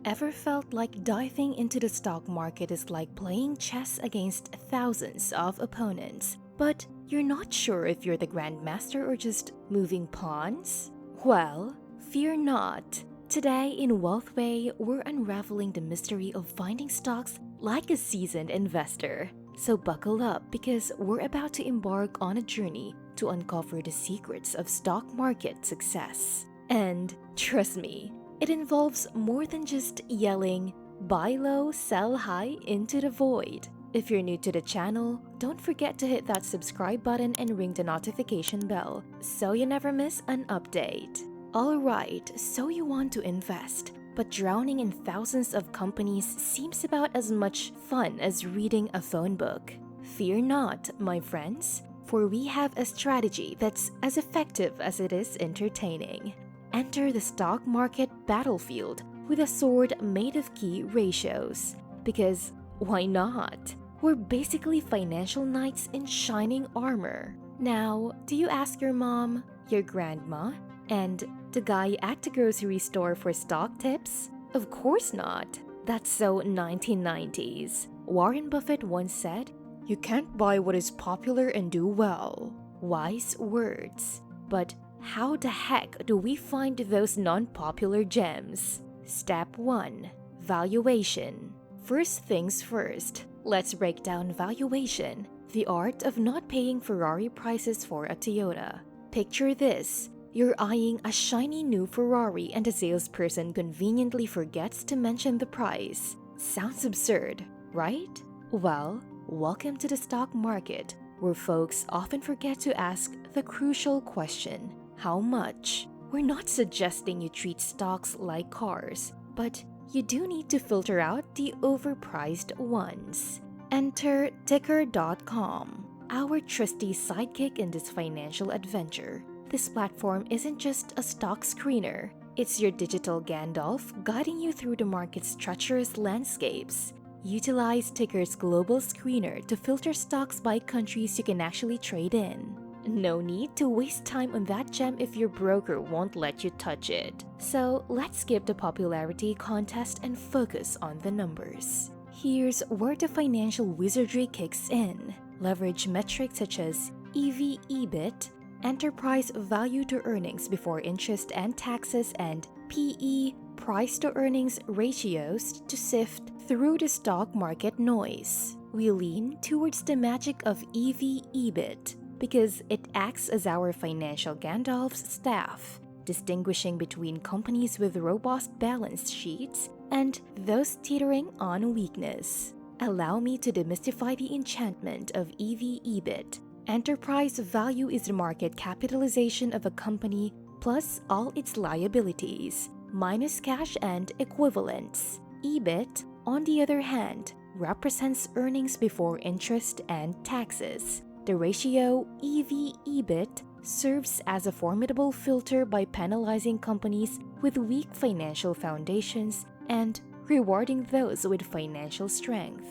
Ever felt like diving into the stock market is like playing chess against thousands of opponents, but you're not sure if you're the grandmaster or just moving pawns? Well, fear not. Today in Wealthway, we're unraveling the mystery of finding stocks like a seasoned investor. So buckle up because we're about to embark on a journey to uncover the secrets of stock market success. And trust me, it involves more than just yelling, buy low, sell high into the void. If you're new to the channel, don't forget to hit that subscribe button and ring the notification bell so you never miss an update. Alright, so you want to invest, but drowning in thousands of companies seems about as much fun as reading a phone book. Fear not, my friends, for we have a strategy that's as effective as it is entertaining. Enter the stock market battlefield with a sword made of key ratios. Because why not? We're basically financial knights in shining armor. Now, do you ask your mom, your grandma, and the guy at the grocery store for stock tips? Of course not. That's so 1990s. Warren Buffett once said, "You can't buy what is popular and do well." Wise words. But how the heck do we find those non-popular gems? Step 1. Valuation. First things first, let's break down valuation, the art of not paying Ferrari prices for a Toyota. Picture this. You're eyeing a shiny new Ferrari and the salesperson conveniently forgets to mention the price. Sounds absurd, right? Well, welcome to the stock market, where folks often forget to ask the crucial question, how much? We're not suggesting you treat stocks like cars, but you do need to filter out the overpriced ones. Enter decode.com, our trusty sidekick in this financial adventure. This platform isn't just a stock screener, it's your digital Gandalf guiding you through the market's treacherous landscapes. Utilize Ticker's global screener to filter stocks by countries you can actually trade in. No need to waste time on that gem if your broker won't let you touch it. So let's skip the popularity contest and focus on the numbers. Here's where the financial wizardry kicks in. Leverage metrics such as EV/EBIT, enterprise value to earnings before interest and taxes, and PE, price to earnings ratios to sift through the stock market noise. We lean towards the magic of EV/EBIT because it acts as our financial Gandalf's staff, distinguishing between companies with robust balance sheets and those teetering on weakness. Allow me to demystify the enchantment of EV/EBIT. Enterprise value is the market capitalization of a company plus all its liabilities, minus cash and equivalents. EBIT, on the other hand, represents earnings before interest and taxes. The ratio EV/EBIT serves as a formidable filter by penalizing companies with weak financial foundations and rewarding those with financial strength.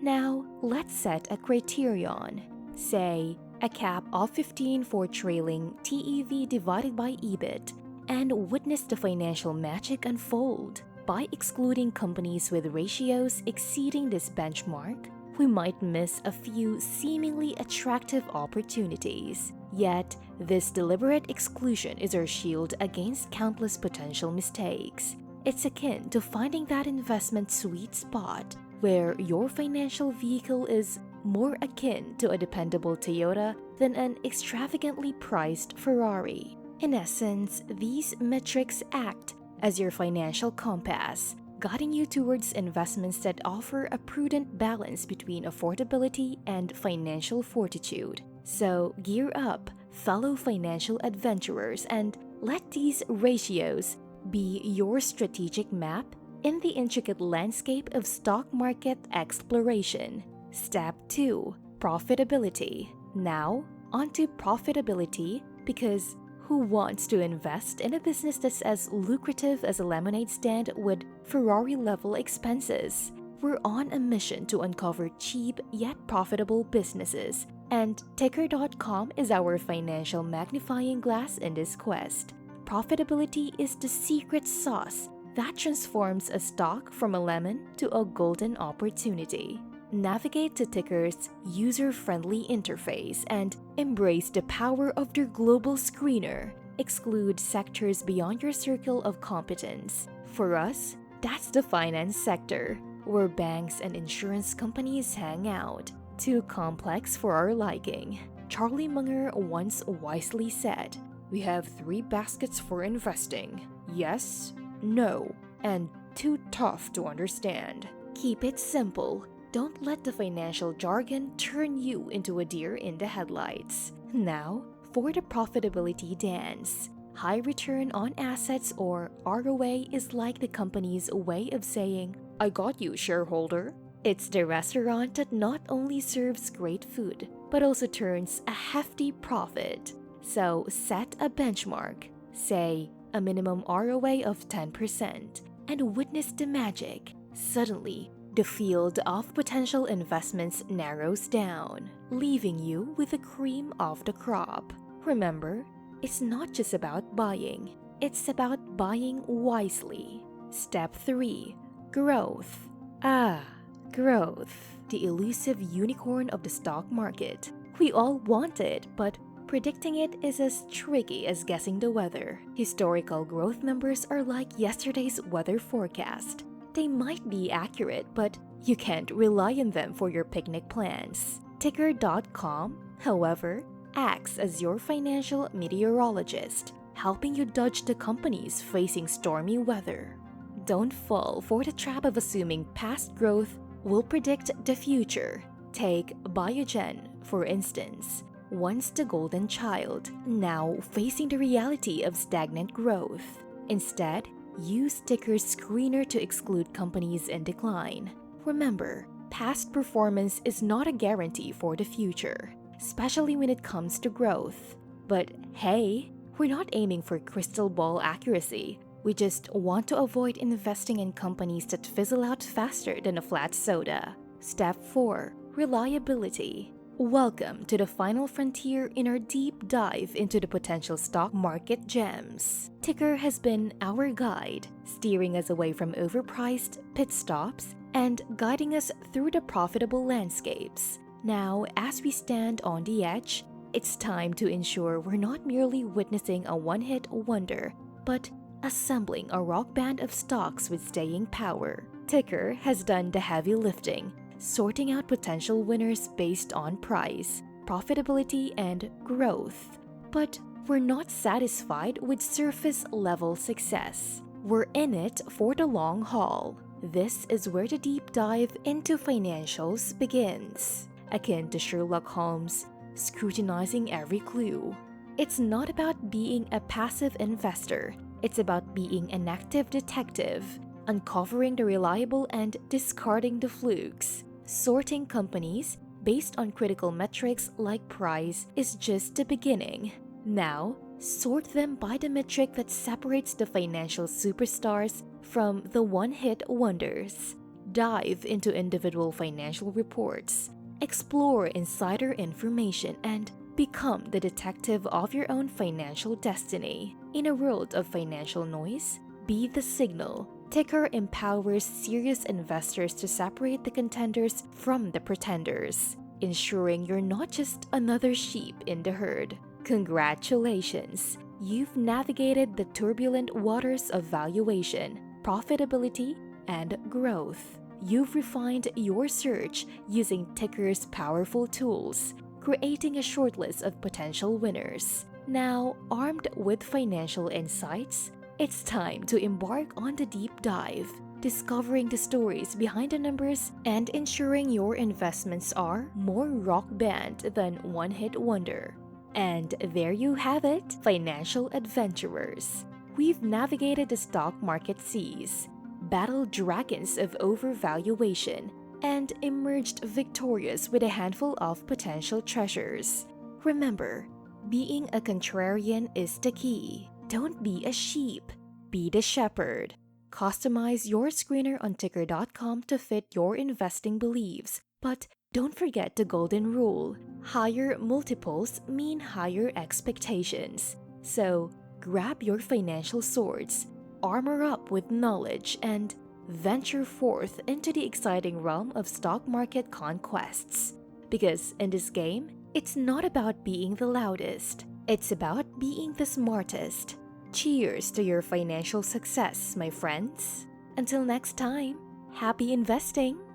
Now, let's set a criterion. Say, a cap of 15 for trailing TEV divided by EBIT, and witness the financial magic unfold. By excluding companies with ratios exceeding this benchmark, we might miss a few seemingly attractive opportunities. Yet, this deliberate exclusion is our shield against countless potential mistakes. It's akin to finding that investment sweet spot where your financial vehicle is more akin to a dependable Toyota than an extravagantly priced Ferrari. In essence, these metrics act as your financial compass, guiding you towards investments that offer a prudent balance between affordability and financial fortitude. So gear up, fellow financial adventurers, and let these ratios be your strategic map in the intricate landscape of stock market exploration. Step 2. Profitability. Now, onto profitability, because who wants to invest in a business that's as lucrative as a lemonade stand with Ferrari-level expenses? We're on a mission to uncover cheap yet profitable businesses, and Ticker.com is our financial magnifying glass in this quest. Profitability is the secret sauce that transforms a stock from a lemon to a golden opportunity. Navigate to ticker's user-friendly interface and embrace the power of their global screener. Exclude sectors beyond your circle of competence. For us, that's the finance sector, where banks and insurance companies hang out. Too complex for our liking. Charlie Munger once wisely said, "We have 3 baskets for investing. Yes, no, and too tough to understand." Keep it simple. Don't let the financial jargon turn you into a deer in the headlights. Now, for the profitability dance. High return on assets, or ROA, is like the company's way of saying, "I got you, shareholder." It's the restaurant that not only serves great food, but also turns a hefty profit. So set a benchmark, say a minimum ROA of 10%, and witness the magic. Suddenly, the field of potential investments narrows down, leaving you with the cream of the crop. Remember, it's not just about buying, it's about buying wisely. Step 3. Growth. Growth. The elusive unicorn of the stock market. We all want it, but predicting it is as tricky as guessing the weather. Historical growth numbers are like yesterday's weather forecast. They might be accurate, but you can't rely on them for your picnic plans. Ticker.com, however, acts as your financial meteorologist, helping you dodge the companies facing stormy weather. Don't fall for the trap of assuming past growth will predict the future. Take Biogen, for instance, once the golden child, now facing the reality of stagnant growth. Instead, use Ticker's screener to exclude companies in decline. Remember, past performance is not a guarantee for the future, especially when it comes to growth. But hey, we're not aiming for crystal ball accuracy. We just want to avoid investing in companies that fizzle out faster than a flat soda. Step 4. Reliability. Welcome to the final frontier in our deep dive into the potential stock market gems. Ticker has been our guide, steering us away from overpriced pit stops and guiding us through the profitable landscapes. Now, as we stand on the edge, it's time to ensure we're not merely witnessing a one-hit wonder, but assembling a rock band of stocks with staying power. Ticker has done the heavy lifting, sorting out potential winners based on price, profitability, and growth. But we're not satisfied with surface-level success. We're in it for the long haul. This is where the deep dive into financials begins. Akin to Sherlock Holmes, scrutinizing every clue. It's not about being a passive investor. It's about being an active detective, uncovering the reliable and discarding the flukes. Sorting companies based on critical metrics like price is just the beginning. Now, sort them by the metric that separates the financial superstars from the one-hit wonders. Dive into individual financial reports, explore insider information, and become the detective of your own financial destiny. In a world of financial noise, be the signal. Ticker empowers serious investors to separate the contenders from the pretenders, ensuring you're not just another sheep in the herd. Congratulations! You've navigated the turbulent waters of valuation, profitability, and growth. You've refined your search using Ticker's powerful tools, creating a shortlist of potential winners. Now, armed with financial insights, it's time to embark on the deep dive, discovering the stories behind the numbers and ensuring your investments are more rock band than one-hit wonder. And there you have it, financial adventurers. We've navigated the stock market seas, battled dragons of overvaluation, and emerged victorious with a handful of potential treasures. Remember, being a contrarian is the key. Don't be a sheep, be the shepherd. Customize your screener on ticker.com to fit your investing beliefs. But don't forget the golden rule. Higher multiples mean higher expectations. So, grab your financial swords, armor up with knowledge and venture forth into the exciting realm of stock market conquests. Because in this game, it's not about being the loudest, it's about being the smartest. Cheers to your financial success, my friends. Until next time, happy investing!